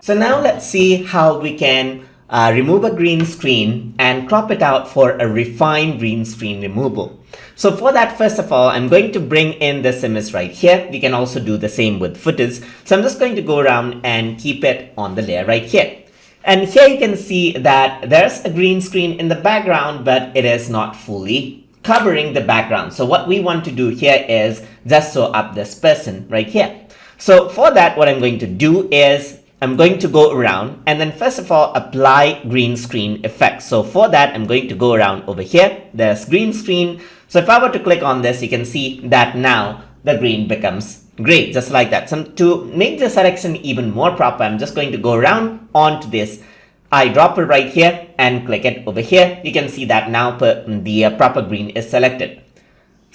So now let's see how we can remove a green screen and crop it out for a refined green screen removal. So for that, first of all, I'm going to bring in this image right here. We can also do the same with footage. So I'm just going to go around and keep it on the layer right here. And here you can see that there's a green screen in the background, but it is not fully covering the background. So what we want to do here is just show up this person right here. So for that, what I'm going to do is I'm going to go around and then first of all apply green screen effect. So for that, I'm going to go around over here. There's green screen. So if I were to click on this, you can see that now the green becomes gray, just like that. So to make the selection even more proper, I'm just going to go around onto this eyedropper right here and click it over here. You can see that now the proper green is selected.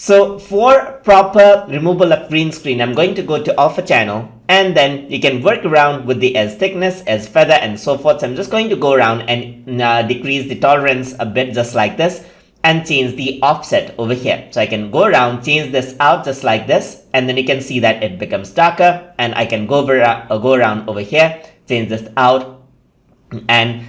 So for proper removal of green screen, I'm going to go to alpha channel and then you can work around with the edge thickness, edge feather and so forth. So I'm just going to go around and decrease the tolerance a bit just like this and change the offset over here. So I can go around, change this out just like this, and then you can see that it becomes darker, and I can go around over here, change this out and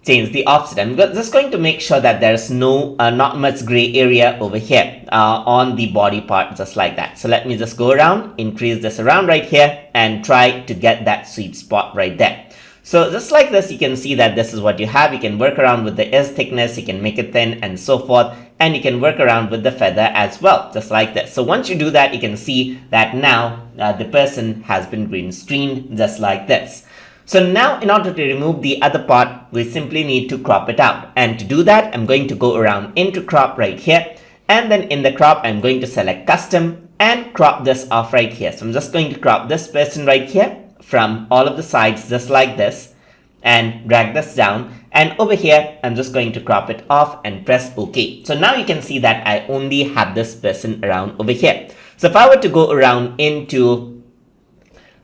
change the offset. I'm just going to make sure that there's not much gray area over here on the body part, just like that. So let me just go around, increase this around right here and try to get that sweet spot right there. So just like this, you can see that this is what you have. You can work around with the edge thickness, you can make it thin and so forth, and you can work around with the feather as well, just like this. So once you do that, you can see that now the person has been green screened just like this. So now in order to remove the other part, we simply need to crop it out. And to do that, I'm going to go around into crop right here. And then in the crop, I'm going to select custom and crop this off right here. So I'm just going to crop this person right here from all of the sides just like this and drag this down. And over here, I'm just going to crop it off and press OK. So now you can see that I only have this person around over here. So if I were to go around into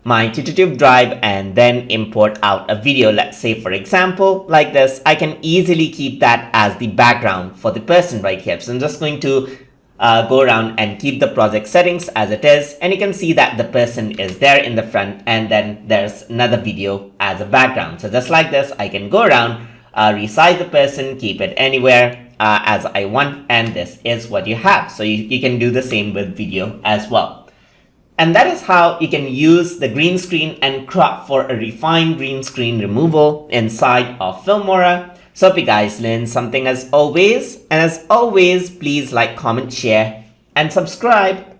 my tutorial drive and then import out a video, let's say for example like this, I can easily keep that as the background for the person right here. So I'm just going to go around and keep the project settings as it is, and you can see that the person is there in the front and then there's another video as a background. So just like this, I can go around, resize the person, keep it anywhere as I want, and this is what you have. So you can do the same with video as well. And that is how you can use the green screen and crop for a refined green screen removal inside of Filmora. So hope you guys learned something as always. And as always, please like, comment, share, and subscribe.